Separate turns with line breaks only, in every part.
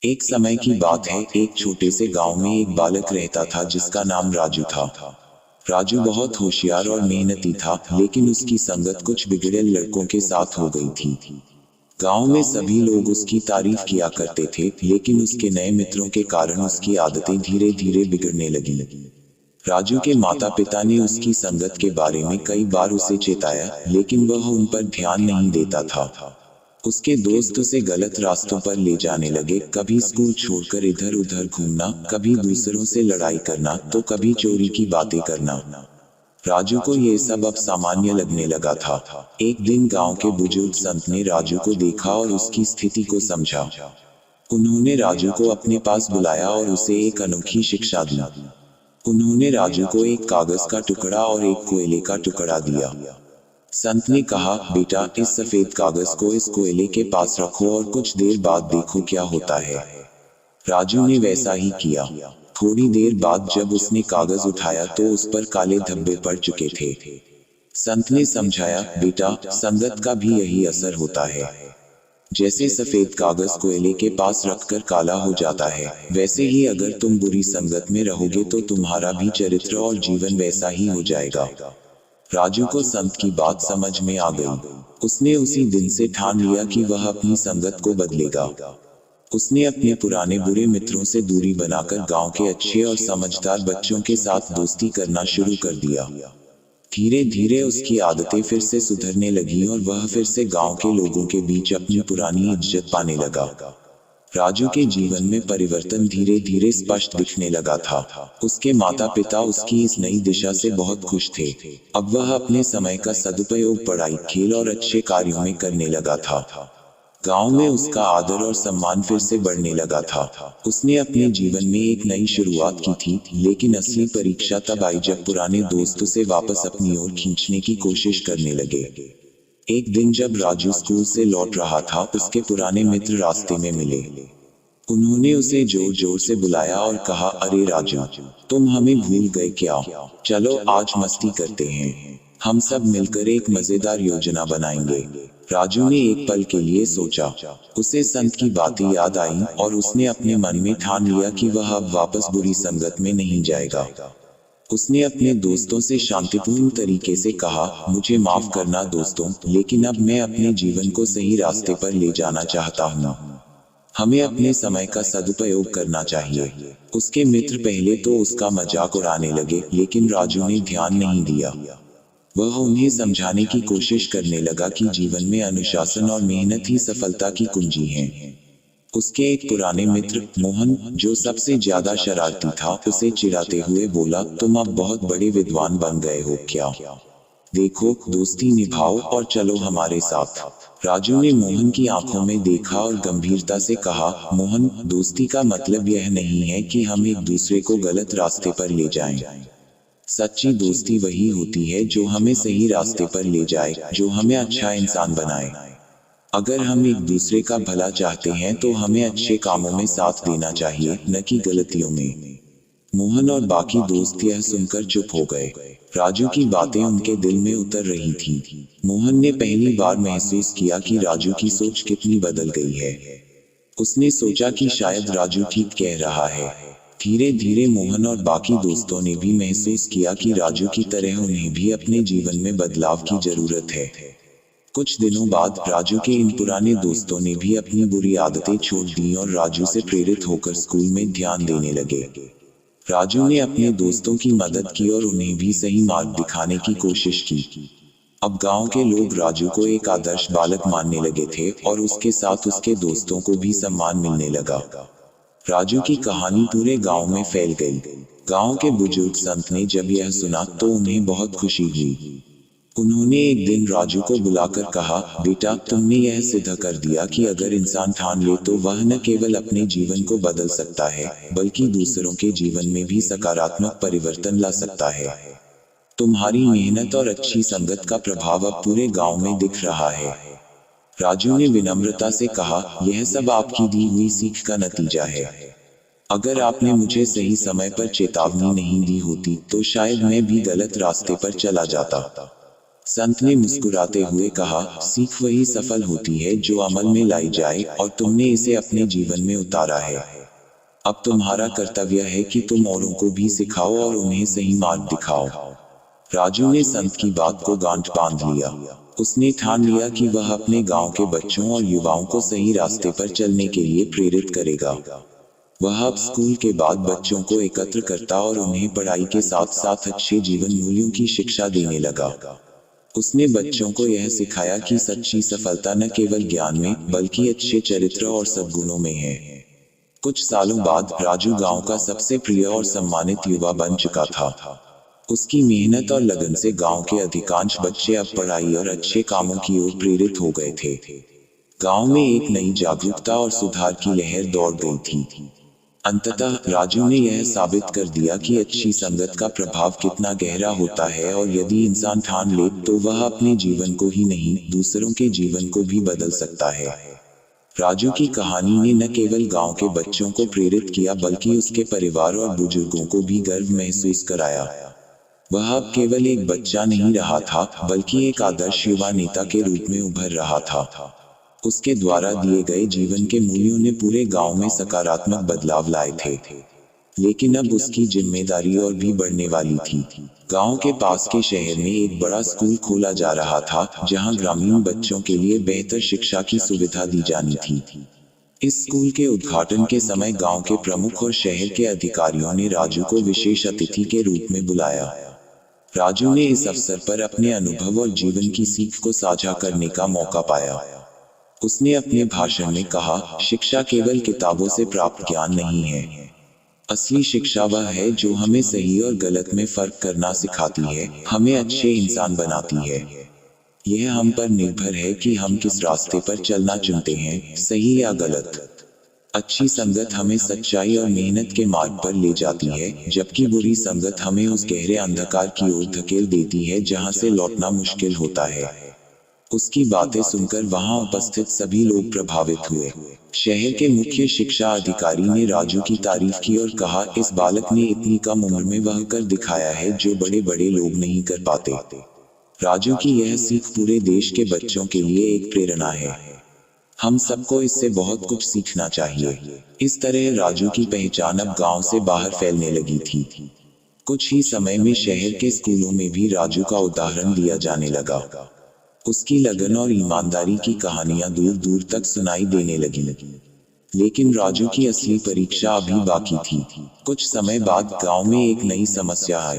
एक समय की बात है, एक छोटे से गांव में एक बालक रहता था जिसका नाम राजू था। राजू बहुत होशियार और मेहनती था, लेकिन उसकी संगत कुछ बिगड़ेल लड़कों के साथ हो गई थी। गांव में सभी लोग उसकी तारीफ किया करते थे, लेकिन उसके नए मित्रों के कारण उसकी आदतें धीरे धीरे बिगड़ने लगी। राजू के माता पिता ने उसकी संगत के बारे में कई बार उसे चेताया, लेकिन वह उन पर ध्यान नहीं देता था। उसके दोस्त उसे गलत रास्तों पर ले जाने लगे, कभी स्कूल छोड़कर इधर उधर घूमना, कभी दूसरों से लड़ाई करना, तो कभी चोरी की बातें करना। राजू को ये सब अब सामान्य लगने लगा था। एक दिन गांव के बुजुर्ग संत ने राजू को देखा और उसकी स्थिति को समझा। उन्होंने राजू को अपने पास बुलाया और उसे एक अनोखी शिक्षा दी। उन्होंने राजू को एक कागज का टुकड़ा और एक कोयले का टुकड़ा दिया। संत ने कहा, बेटा, इस सफेद कागज को इस कोयले के पास रखो और कुछ देर बाद देखो क्या होता है। राजू ने वैसा ही किया। थोड़ी देर बाद जब उसने कागज उठाया तो उस पर काले धब्बे पड़ चुके थे। संत ने समझाया, बेटा, संगत का भी यही असर होता है। जैसे सफेद कागज कोयले के पास रखकर काला हो जाता है, वैसे ही अगर तुम बुरी संगत में रहोगे तो तुम्हारा भी चरित्र और जीवन वैसा ही हो जाएगा। राजू को संत की बात समझ में आ गई। उसने उसी दिन से ठान लिया कि वह अपनी संगत को बदलेगा। उसने अपने पुराने बुरे मित्रों से दूरी बनाकर गांव के अच्छे और समझदार बच्चों के साथ दोस्ती करना शुरू कर दिया। धीरे धीरे उसकी आदतें फिर से सुधरने लगी और वह फिर से गांव के लोगों के बीच अपनी पुरानी इज्जत पाने लगा। राजू के जीवन में परिवर्तन धीरे धीरे स्पष्ट दिखने लगा था। उसके माता पिता उसकी इस नई दिशा से बहुत खुश थे। अब वह अपने समय का सदुपयोग पढ़ाई, खेल और अच्छे कार्यों में करने लगा था। गांव में उसका आदर और सम्मान फिर से बढ़ने लगा था। उसने अपने जीवन में एक नई शुरुआत की थी, लेकिन असली परीक्षा तब आई जब पुराने दोस्त उसे वापस अपनी ओर खींचने की कोशिश करने लगे। एक दिन जब राजू स्कूल से लौट रहा था, उसके पुराने मित्र रास्ते में मिले। उन्होंने उसे जोर जोर से बुलाया और कहा, अरे राजू, तुम हमें भूल गए क्या? चलो आज मस्ती करते हैं। हम सब मिलकर एक मजेदार योजना बनाएंगे। राजू ने एक पल के लिए सोचा। उसे संत की बातें याद आई और उसने अपने मन में ठान लिया कि वह अब वापस बुरी संगत में नहीं जाएगा। उसने अपने दोस्तों से शांतिपूर्ण तरीके से कहा, मुझे माफ करना दोस्तों, लेकिन अब मैं अपने जीवन को सही रास्ते पर ले जाना चाहता हूँ। हमें अपने समय का सदुपयोग करना चाहिए। उसके मित्र पहले तो उसका मजाक उड़ाने लगे, लेकिन राजू ने ध्यान नहीं दिया। वह उन्हें समझाने की कोशिश करने लगा कि जीवन में अनुशासन और मेहनत ही सफलता की कुंजी है। उसके एक पुराने मित्र मोहन, जो सबसे ज्यादा शरारती था, उसे चिढ़ाते हुए बोला, तुम अब बहुत बड़े विद्वान बन गए हो क्या? देखो, दोस्ती निभाओ और चलो हमारे साथ। राजू ने मोहन की आंखों में देखा और गंभीरता से कहा, मोहन, दोस्ती का मतलब यह नहीं है कि हम एक दूसरे को गलत रास्ते पर ले जाएं। सच्ची दोस्ती वही होती है जो हमें सही रास्ते पर ले जाए, जो हमें अच्छा इंसान बनाए। अगर हम एक दूसरे का भला चाहते हैं तो हमें अच्छे कामों में साथ देना चाहिए, न कि गलतियों में। मोहन और बाकी दोस्त यह सुनकर चुप हो गए। राजू की बातें उनके दिल में उतर रही थीं। मोहन ने पहली बार महसूस किया कि राजू की सोच कितनी बदल गई है। उसने सोचा कि शायद राजू ठीक कह रहा है। धीरे धीरे मोहन और बाकी दोस्तों ने भी महसूस किया कि राजू की तरह उन्हें भी अपने जीवन में बदलाव की जरूरत है। कुछ दिनों बाद राजू के इन पुराने दोस्तों ने भी अपनी बुरी आदतें छोड़ दी और राजू से प्रेरित होकर स्कूल में ध्यान देने लगे। राजू ने अपने दोस्तों की मदद की और उन्हें भी सही मार्ग दिखाने की कोशिश की। अब गांव के लोग राजू को एक आदर्श बालक मानने लगे थे और उसके साथ उसके दोस्तों को भी सम्मान मिलने लगा। राजू की कहानी पूरे गांव में फैल गई। गांव के बुजुर्ग संत ने जब यह सुना तो उन्हें बहुत खुशी हुई। उन्होंने एक दिन राजू को बुलाकर कहा, बेटा, तुमने यह सिद्ध कर दिया कि अगर इंसान ठान ले तो वह न केवल अपने जीवन को बदल सकता है, बल्कि दूसरों के जीवन में भी सकारात्मक परिवर्तन ला सकता है। तुम्हारी मेहनत और अच्छी संगत का प्रभाव अब पूरे गांव में दिख रहा है। राजू ने विनम्रता से कहा, यह सब आपकी दी हुई सीख का नतीजा है। अगर आपने मुझे सही समय पर चेतावनी नहीं दी होती तो शायद मैं भी गलत रास्ते पर चला जाता। संत ने मुस्कुराते हुए कहा, सीख वही सफल होती है जो अमल में लाई जाए और तुमने इसे अपने जीवन में उतारा है। अब तुम्हारा कर्तव्य है कि तुम औरों को भी सिखाओ और उन्हें सही मार्ग दिखाओ। राजू ने संत की बात को गांठ बांध लिया। उसने ठान लिया कि वह अपने गांव के बच्चों और युवाओं को सही रास्ते पर चलने के लिए प्रेरित करेगा। वह अब स्कूल के बाद बच्चों को एकत्र करता और उन्हें पढ़ाई के साथ साथ अच्छे जीवन मूल्यों की शिक्षा देने लगा। उसने बच्चों को यह सिखाया कि सच्ची सफलता न केवल ज्ञान में बल्कि अच्छे चरित्र और सद्गुणों में है। कुछ सालों बाद राजू गांव का सबसे प्रिय और सम्मानित युवा बन चुका था। उसकी मेहनत और लगन से गांव के अधिकांश बच्चे अब पढ़ाई और अच्छे कामों की ओर प्रेरित हो गए थे। गांव में एक नई जागरूकता और सुधार की लहर दौड़ गई थी। अंततः राजू ने यह साबित कर दिया कि अच्छी संगत का प्रभाव कितना गहरा होता है और यदि इंसान ठान ले तो वह अपने जीवन को ही नहीं दूसरों के जीवन को भी बदल सकता है। राजू की कहानी ने न केवल गांव के बच्चों को प्रेरित किया बल्कि उसके परिवार और बुजुर्गों को भी गर्व महसूस कराया। वह अब केवल एक बच्चा नहीं रहा था बल्कि एक आदर्श युवा नेता के रूप में उभर रहा था। उसके द्वारा दिए गए जीवन के मूल्यों ने पूरे गांव में सकारात्मक बदलाव लाए थे। लेकिन अब उसकी जिम्मेदारी और भी बढ़ने वाली थी। गांव के पास के शहर में एक बड़ा स्कूल खोला जा रहा था जहां ग्रामीण बच्चों के लिए बेहतर शिक्षा की सुविधा दी जानी थी। इस स्कूल के उद्घाटन के समय गांव के प्रमुख और शहर के अधिकारियों ने राजू को विशेष अतिथि के रूप में बुलाया। राजू ने इस अवसर पर अपने अनुभव और जीवन की सीख को साझा करने का मौका पाया। उसने अपने भाषण में कहा, शिक्षा केवल किताबों से प्राप्त ज्ञान नहीं है। असली शिक्षा वह है जो हमें सही और गलत में फर्क करना सिखाती है, हमें अच्छे इंसान बनाती है। यह हम पर निर्भर है कि हम किस रास्ते पर चलना चुनते हैं, सही या गलत। अच्छी संगत हमें सच्चाई और मेहनत के मार्ग पर ले जाती है, जबकि बुरी संगत हमें उस गहरे अंधकार की ओर धकेल देती है जहां से लौटना मुश्किल होता है। उसकी बातें सुनकर वहां उपस्थित सभी लोग प्रभावित हुए। शहर के मुख्य शिक्षा अधिकारी ने राजू की तारीफ की और कहा, इस बालक ने इतनी कम उम्र में वह कर दिखाया है जो बड़े बड़े लोग नहीं कर पाते। राजू की यह सीख पूरे देश के बच्चों के लिए एक प्रेरणा है। हम सबको इससे बहुत कुछ सीखना चाहिए। इस तरह राजू की पहचान अब गांव से बाहर फैलने लगी थी। कुछ ही समय में शहर के स्कूलों में भी राजू का उदाहरण दिया जाने लगा। उसकी लगन और ईमानदारी की कहानियां दूर दूर तक सुनाई देने लगी। लेकिन राजू की असली परीक्षा अभी बाकी थी। कुछ समय बाद गांव में एक नई समस्या आई।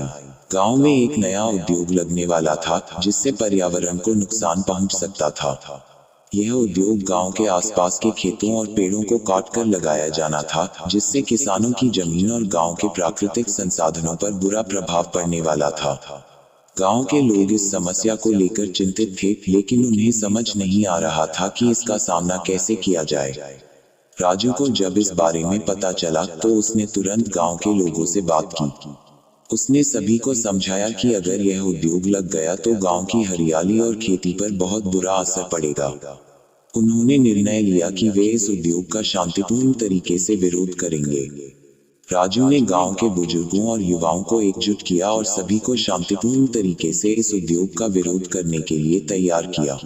गांव में एक नया उद्योग लगने वाला था जिससे पर्यावरण को नुकसान पहुंच सकता था। यह उद्योग गांव के आसपास के खेतों और पेड़ों को काटकर लगाया जाना था, जिससे किसानों की जमीन और गांव के प्राकृतिक संसाधनों पर बुरा प्रभाव पड़ने वाला था। गांव के लोग इस समस्या को लेकर चिंतित थे, लेकिन उन्हें समझ नहीं आ रहा था कि इसका सामना कैसे किया जाए। राजू को जब इस बारे में पता चला तो उसने तुरंत गांव के लोगों से बात की। उसने सभी को समझाया कि अगर यह उद्योग लग गया तो गांव की हरियाली और खेती पर बहुत बुरा असर पड़ेगा। उन्होंने निर्णय लिया कि वे इस उद्योग का शांतिपूर्ण तरीके से विरोध करेंगे। राजू ने गांव के बुजुर्गों और युवाओं को एकजुट किया और सभी को शांतिपूर्ण तरीके से इस उद्योग का विरोध करने के लिए तैयार किया।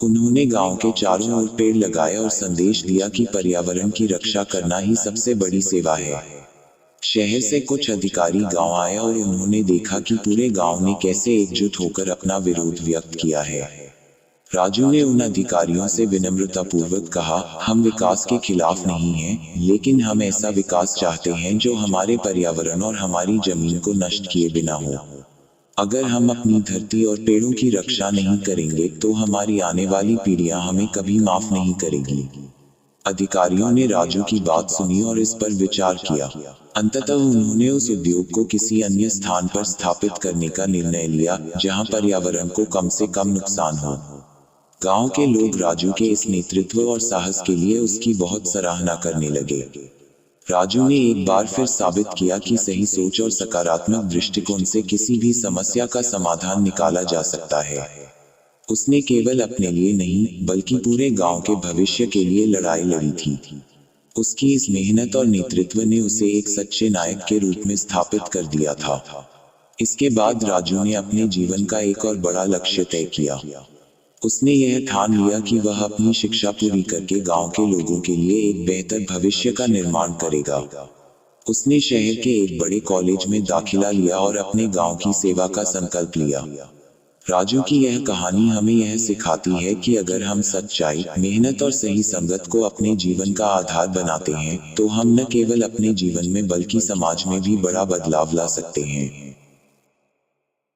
उन्होंने गांव के चारों ओर पेड़ लगाए और संदेश दिया कि पर्यावरण की रक्षा करना ही सबसे बड़ी सेवा है। शहर से कुछ अधिकारी गांव आए और उन्होंने देखा कि पूरे गांव ने कैसे एकजुट होकर अपना विरोध व्यक्त किया है। राजू ने उन अधिकारियों से विनम्रतापूर्वक कहा, हम विकास के खिलाफ नहीं हैं, लेकिन हम ऐसा विकास चाहते हैं जो हमारे पर्यावरण और हमारी जमीन को नष्ट किए बिना हो। अगर हम अपनी धरती और पेड़ों की रक्षा नहीं करेंगे तो हमारी आने वाली पीढ़ियां हमें कभी माफ नहीं करेगी। अधिकारियों ने राजू की बात सुनी और इस पर विचार किया। अंततः उन्होंने उस उद्योग को किसी अन्य स्थान पर स्थापित करने का निर्णय लिया जहां पर्यावरण को कम से कम नुकसान हो। गांव के लोग राजू के इस नेतृत्व और साहस के लिए उसकी बहुत सराहना करने लगे। राजू ने एक बार फिर साबित किया कि सही सोच और सकारात्मक दृष्टिकोण से किसी भी समस्या का समाधान निकाला जा सकता है। उसने केवल अपने लिए नहीं बल्कि पूरे गांव के भविष्य के लिए लड़ाई लड़ी थी। उसकी इस मेहनत और नेतृत्व ने उसे एक सच्चे नायक के रूप में स्थापित कर दिया था। इसके बाद राजू ने अपने जीवन का एक और बड़ा लक्ष्य तय किया। उसने यह ठान लिया कि वह अपनी शिक्षा पूरी करके गांव के लोगों के लिए एक बेहतर भविष्य का निर्माण करेगा। उसने शहर के एक बड़े कॉलेज में दाखिला लिया और अपने गांव की सेवा का संकल्प लिया। राजू की यह कहानी हमें यह सिखाती है कि अगर हम सच्चाई, मेहनत और सही संगत को अपने जीवन का आधार बनाते हैं, तो हम न केवल अपने जीवन में बल्कि समाज में भी बड़ा बदलाव ला सकते हैं।